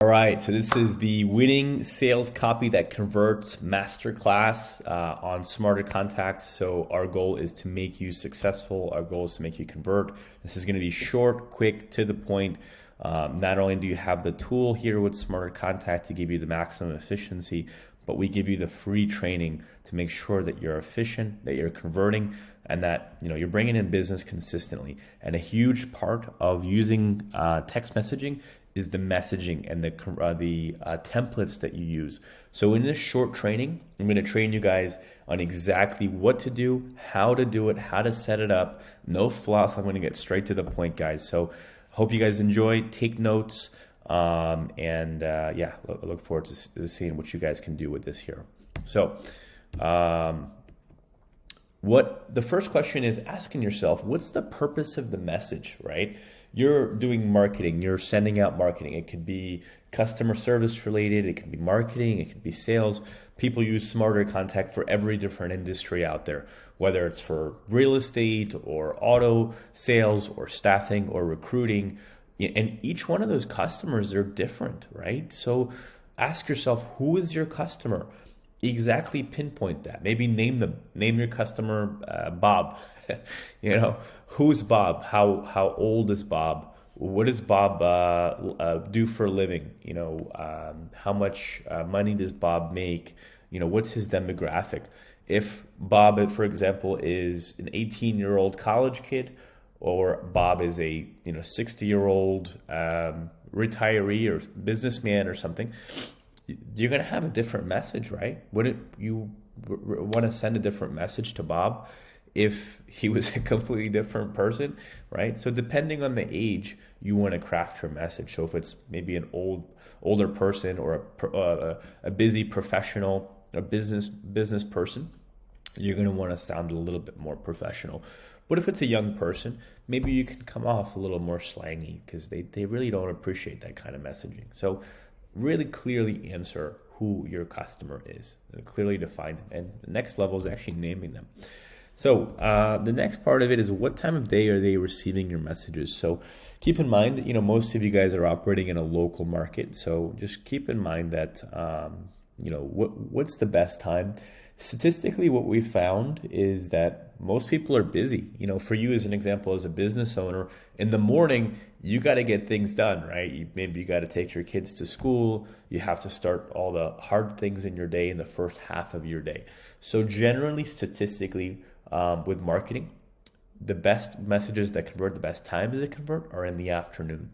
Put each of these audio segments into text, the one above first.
All right, so this is the Winning Sales Copy That Converts Masterclass on Smarter Contacts. So our goal is to make you successful. Our goal is to make you convert. This is going to be short, quick, to the point. Not only do you have the tool here with Smarter Contact to give you the maximum efficiency, but we give you the free training to make sure that you're efficient, that you're converting, and that you're bringing in business consistently. And a huge part of using text messaging is the messaging and the templates that you use. So in this short training, I'm going to train you guys on exactly what to do, how to set it up. No fluff. I'm going to get straight to the point, guys. So hope you guys enjoy. Take notes. Look forward to seeing what you guys can do with this here. So what the first question is asking yourself, what's the purpose of the message, right? You're doing marketing, you're sending out marketing. It could be customer service related, it could be marketing, it could be sales. People use Smarter Contact for every different industry out there, whether it's for real estate or auto sales or staffing or recruiting. And each one of those customers are different, right? So ask yourself, who is your customer? Exactly pinpoint that. Maybe name them. Name your customer Bob. Who's Bob? How old is Bob? What does Bob do for a living? How much money does Bob make? What's his demographic? If Bob, for example, is an 18-year-old college kid, or Bob is a 60-year-old retiree or businessman or something, you're going to have a different message, right? Wouldn't you want to send a different message to Bob if he was a completely different person, right? So depending on the age, you want to craft your message. So if it's maybe an older person or a busy professional, a business person, you're going to want to sound a little bit more professional. But if it's a young person, maybe you can come off a little more slangy because they really don't appreciate that kind of messaging. So really clearly answer who your customer is and clearly define it. And the next level is actually naming them. So the next part of it is, what time of day are they receiving your messages? So keep in mind that most of you guys are operating in a local market. So just keep in mind that what's the best time. Statistically, what we found is that most people are busy. For you as an example, as a business owner, in the morning, you got to get things done, right? Maybe you got to take your kids to school. You have to start all the hard things in your day in the first half of your day. So generally, statistically, with marketing, the best messages that convert, the best times that convert are in the afternoon.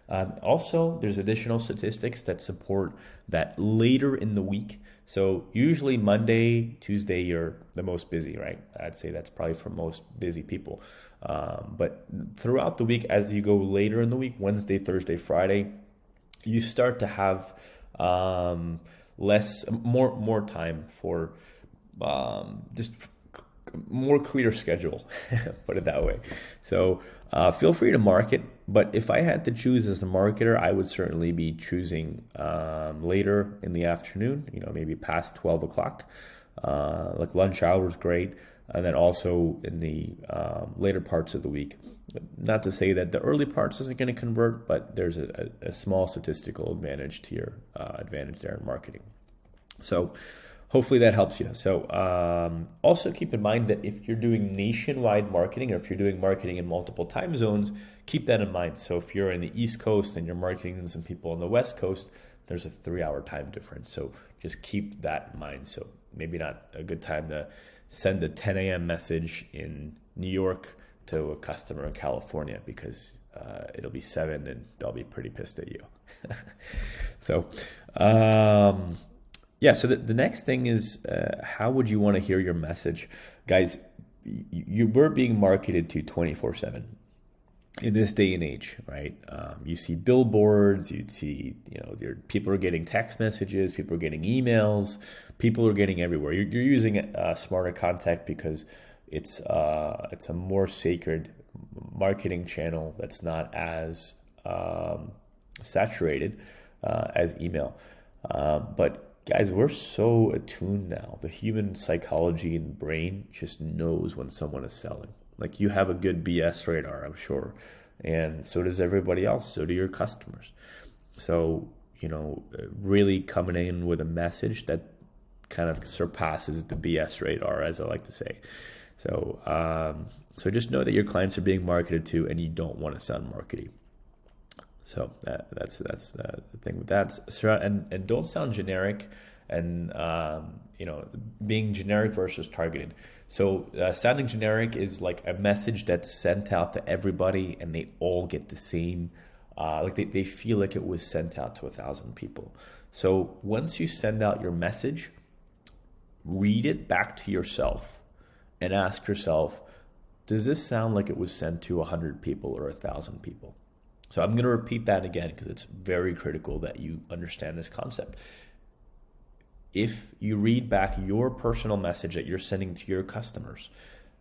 Also, there's additional statistics that support that later in the week. So usually Monday, Tuesday, you're the most busy, right? I'd say that's probably for most busy people. But throughout the week, as you go later in the week, Wednesday, Thursday, Friday, you start to have more time for just more clear schedule, put it that way. So feel free to market, but if I had to choose as a marketer, I would certainly be choosing later in the afternoon, maybe past 12 o'clock. Like lunch hour is great. And then also in the later parts of the week. Not to say that the early parts isn't going to convert, but there's a small statistical advantage to your advantage there in marketing. So hopefully that helps you. So also keep in mind that if you're doing nationwide marketing, or if you're doing marketing in multiple time zones, keep that in mind. So if you're in the East Coast and you're marketing to some people on the West Coast, there's a 3-hour time difference. So just keep that in mind. So maybe not a good time to send a 10 a.m. message in New York to a customer in California, because it'll be 7 and they'll be pretty pissed at you. So so the next thing is, how would you want to hear your message? Guys, you were being marketed to 24/7 in this day and age, right? You see billboards, you'd see, people are getting text messages, people are getting emails, people are getting everywhere. You're using Smarter Contact because it's a more sacred marketing channel that's not as saturated as email. But guys, we're so attuned now. The human psychology and brain just knows when someone is selling. Like, you have a good BS radar, I'm sure. And so does everybody else. So do your customers. So, really coming in with a message that kind of surpasses the BS radar, as I like to say. So just know that your clients are being marketed to, and you don't want to sound markety. So that's the thing with that. And don't sound generic, and being generic versus targeted. So sounding generic is like a message that's sent out to everybody, and they all get the same. They feel like it was sent out to 1,000 people. So once you send out your message, read it back to yourself and ask yourself, does this sound like it was sent to 100 people or 1,000 people? So I'm going to repeat that again because it's very critical that you understand this concept. If you read back your personal message that you're sending to your customers,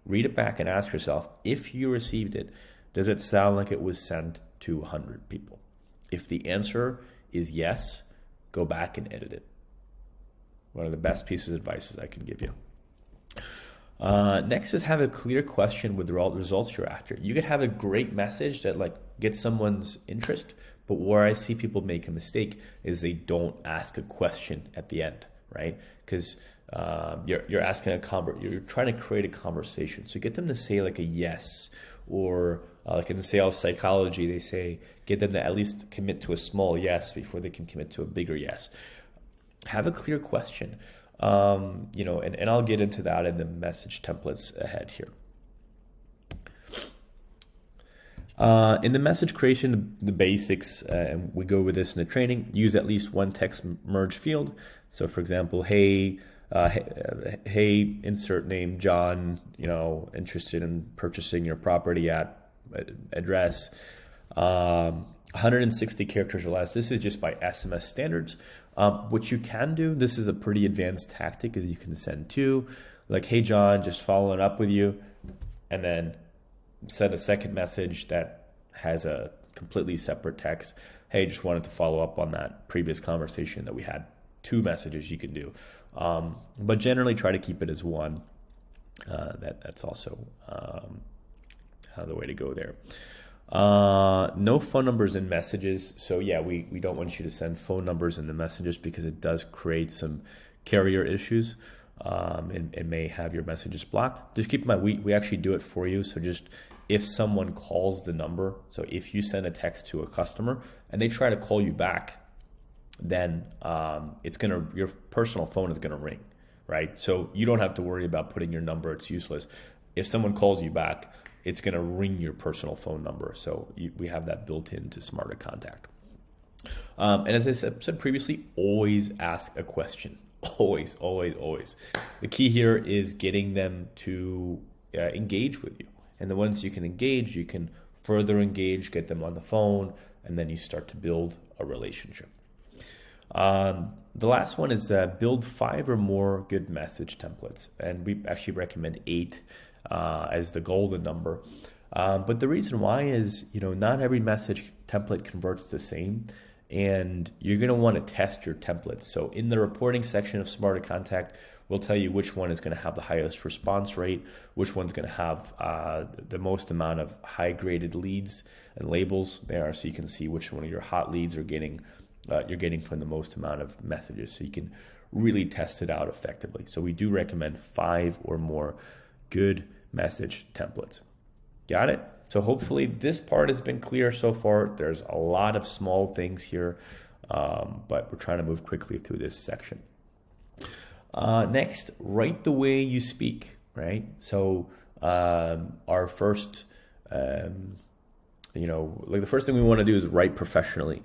read it back and ask yourself, if you received it, does it sound like it was sent to 100 people? If the answer is yes, go back and edit it. One of the best pieces of advice I can give you. Next is have a clear question with the results you're after. You could have a great message that gets someone's interest, but where I see people make a mistake is they don't ask a question at the end, right? Because you're asking you're trying to create a conversation. So get them to say like a yes, or like in sales psychology, they say get them to at least commit to a small yes before they can commit to a bigger yes. Have a clear question. And I'll get into that in the message templates ahead here. In the message creation, the basics, and we go with this in the training, use at least one text merge field. So for example, hey, insert name John, interested in purchasing your property at address, 160 characters or less. This is just by SMS standards. What you can do, this is a pretty advanced tactic, is you can send two, like, hey John, just following up with you, and then send a second message that has a completely separate text. Hey, just wanted to follow up on that previous conversation that we had. Two messages you can do, but generally try to keep it as one. That's also the way to go there. No phone numbers in messages. So yeah, we don't want you to send phone numbers in the messages because it does create some carrier issues. It may have your messages blocked. Just keep in mind, we actually do it for you. So just if someone calls the number, so if you send a text to a customer and they try to call you back, then your personal phone is gonna ring, right? So you don't have to worry about putting your number. It's useless. If someone calls you back, it's going to ring your personal phone number. So we have that built into Smarter Contact. And as I said previously, always ask a question. Always, always, always. The key here is getting them to engage with you. And then once you can engage, you can further engage, get them on the phone, and then you start to build a relationship. The last one is build 5 or more good message templates. And we actually recommend 8 as the golden number. But the reason why is, not every message template converts the same, and you're going to want to test your templates. So in the reporting section of Smarter Contact, we'll tell you which one is going to have the highest response rate, which one's going to have the most amount of high graded leads and labels there, so you can see which one of your hot leads are you're getting from the most amount of messages, so you can really test it out effectively. So we do recommend 5 or more good message templates. Got it? So hopefully this part has been clear so far. There's a lot of small things here, but we're trying to move quickly through this section. Next, write the way you speak, right? So our first, the first thing we want to do is write professionally.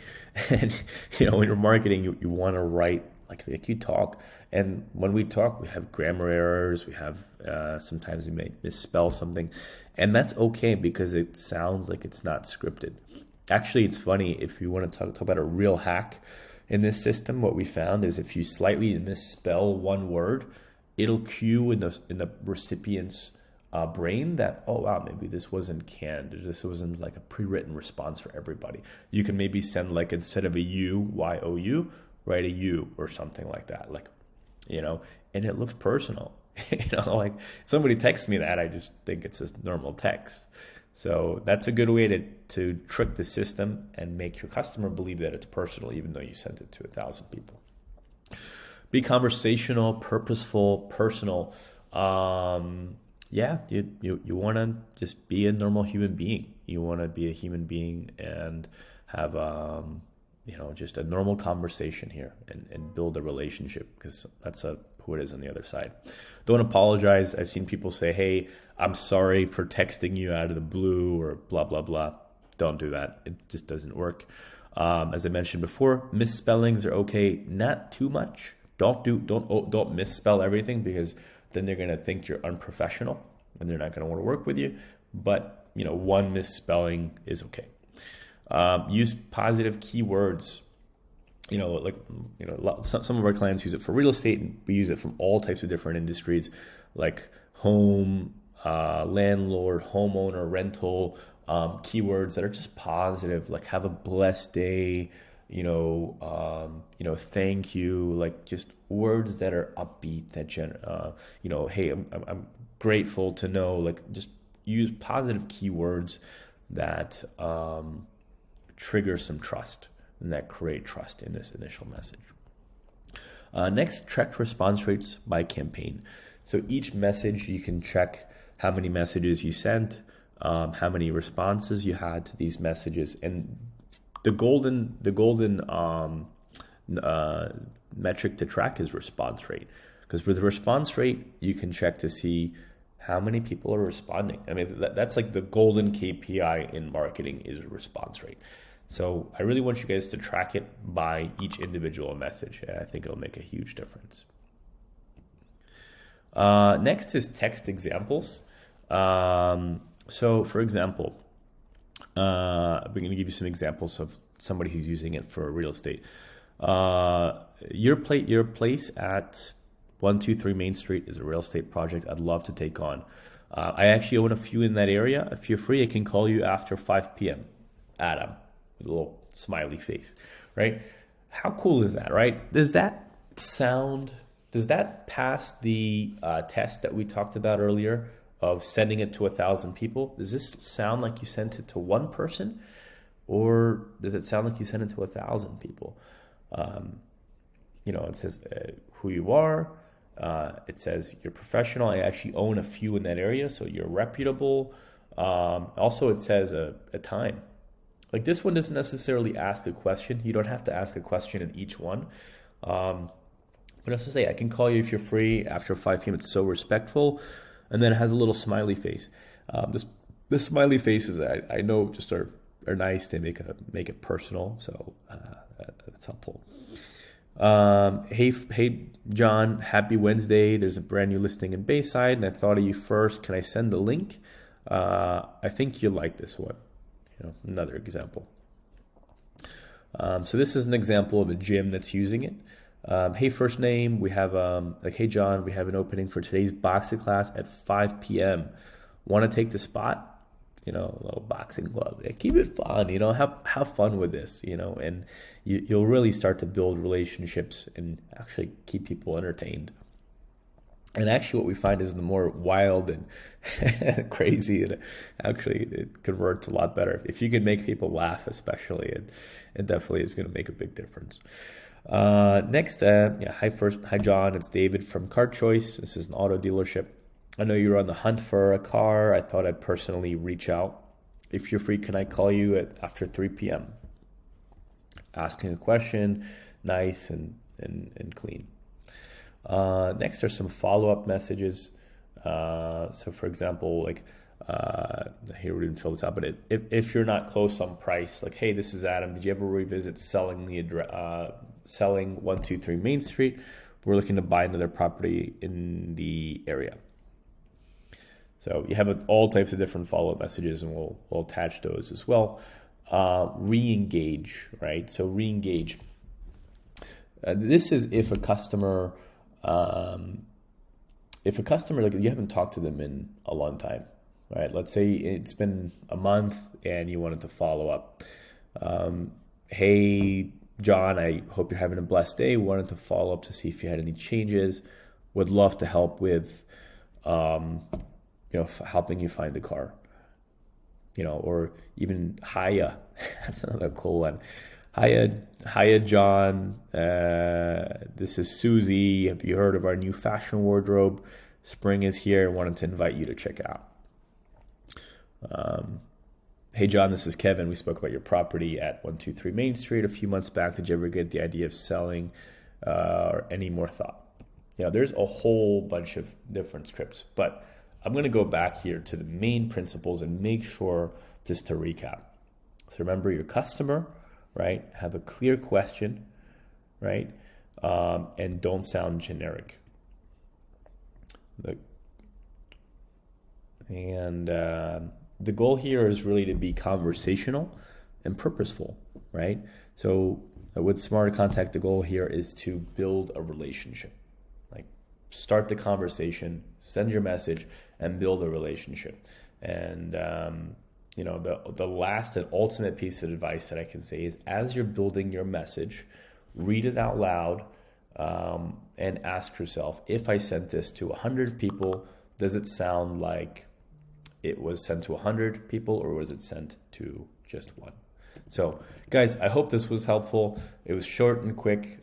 And, when you're marketing, you want to write like you talk. And when we talk, we have grammar errors. We have sometimes we may misspell something, and that's okay because it sounds like it's not scripted. Actually, it's funny, if you want to talk about a real hack in this system, what we found is if you slightly misspell one word, it'll cue in the recipient's brain that, oh wow, maybe this wasn't canned, or this wasn't like a pre-written response for everybody. You can maybe send, like, instead of a U, Y-O-U, write a U or something like that, and it looks personal. Like, if somebody texts me that, I just think it's just normal text. So that's a good way to trick the system and make your customer believe that it's personal, even though you sent it to 1,000 people. Be conversational, purposeful, personal. Yeah, you want to just be a normal human being. You want to be a human being and have just a normal conversation here and build a relationship, because that's who it is on the other side. Don't apologize. I've seen people say, hey, I'm sorry for texting you out of the blue or blah, blah, blah. Don't do that. It just doesn't work. As I mentioned before, misspellings are okay. Not too much. Don't misspell everything, because then they're going to think you're unprofessional and they're not going to want to work with you. But, one misspelling is okay. Use positive keywords. Some of our clients use it for real estate, and we use it from all types of different industries, like home, landlord, homeowner, rental, keywords that are just positive, like have a blessed day, thank you, like just words that are upbeat, that hey, I'm grateful to know, like just use positive keywords that trigger some trust and that create trust in this initial message. Next, check response rates by campaign. So each message, you can check how many messages you sent, how many responses you had to these messages, and the golden metric to track is response rate. Because with response rate, you can check to see how many people are responding. I mean, that's like the golden KPI in marketing, is response rate. So I really want you guys to track it by each individual message. I think it'll make a huge difference. Next is text examples. So for example, we're going to give you some examples of somebody who's using it for real estate. Your place at 123 Main Street is a real estate project I'd love to take on. I actually own a few in that area. If you're free, I can call you after 5 p.m. Adam, with a little smiley face, right? How cool is that, right? Does that pass the test that we talked about earlier of sending it to 1,000 people? Does this sound like you sent it to one person, or does it sound like you sent it to 1,000 people? It says who you are. It says you're professional. I actually own a few in that area, so you're reputable. Also, it says a time. Like this one doesn't necessarily ask a question. You don't have to ask a question in each one. But as I say, I can call you if you're free after 5 p.m. It's so respectful. And then it has a little smiley face. The smiley faces I know just are nice. They make it personal. So that's helpful. Hey, John, happy Wednesday. There's a brand new listing in Bayside, and I thought of you first. Can I send the link? I think you'll like this one. Another example. So this is an example of a gym that's using it. Hey, first name, we have hey, John, we have an opening for today's boxing class at 5 p.m. Want to take the spot? A little boxing glove. Yeah, keep it fun, have fun with this, and you'll really start to build relationships and actually keep people entertained. And actually what we find is the more wild and crazy, and actually it converts a lot better. If you can make people laugh, especially, it definitely is going to make a big difference. Next, hi John, it's David from Car Choice. This is an auto dealership. I know you're on the hunt for a car. I thought I'd personally reach out. If you're free, can I call you after 3 p.m.? Asking a question, nice and clean. Next are some follow-up messages. So for example, here we didn't fill this out, but if you're not close on price, like, hey, this is Adam. Did you ever revisit selling 123 Main Street? We're looking to buy another property in the area. So you have all types of different follow-up messages, and we'll attach those as well. ReEngage, right? So ReEngage. This is if a customer, like you haven't talked to them in a long time, right? Let's say it's been a month and you wanted to follow up. Hey, John, I hope you're having a blessed day. Wanted to follow up to see if you had any changes. Would love to help with, helping you find a car. or even hiya. That's another cool one. Hiya, John. This is Susie. Have you heard of our new fashion wardrobe? Spring is here. I wanted to invite you to check it out. Hey, John, this is Kevin. We spoke about your property at 123 Main Street a few months back. Did you ever get the idea of selling or any more thought? There's a whole bunch of different scripts, but I'm going to go back here to the main principles and make sure just to recap. So remember your customer, right? Have a clear question, right? And don't sound generic. The goal here is really to be conversational and purposeful, right? So with Smarter Contact, the goal here is to build a relationship. Like start the conversation, send your message, and build a relationship. And the last and ultimate piece of advice that I can say is, as you're building your message, read it out loud and ask yourself, if I sent this to 100 people, does it sound like it was sent to 100 people, or was it sent to just one? So guys, I hope this was helpful. It was short and quick.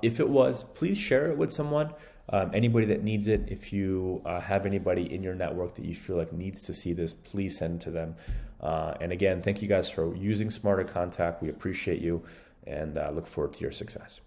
If it was, please share it with someone. Anybody that needs it. If you have anybody in your network that you feel like needs to see this, please send it to them. And again, thank you guys for using Smarter Contact. We appreciate you and look forward to your success.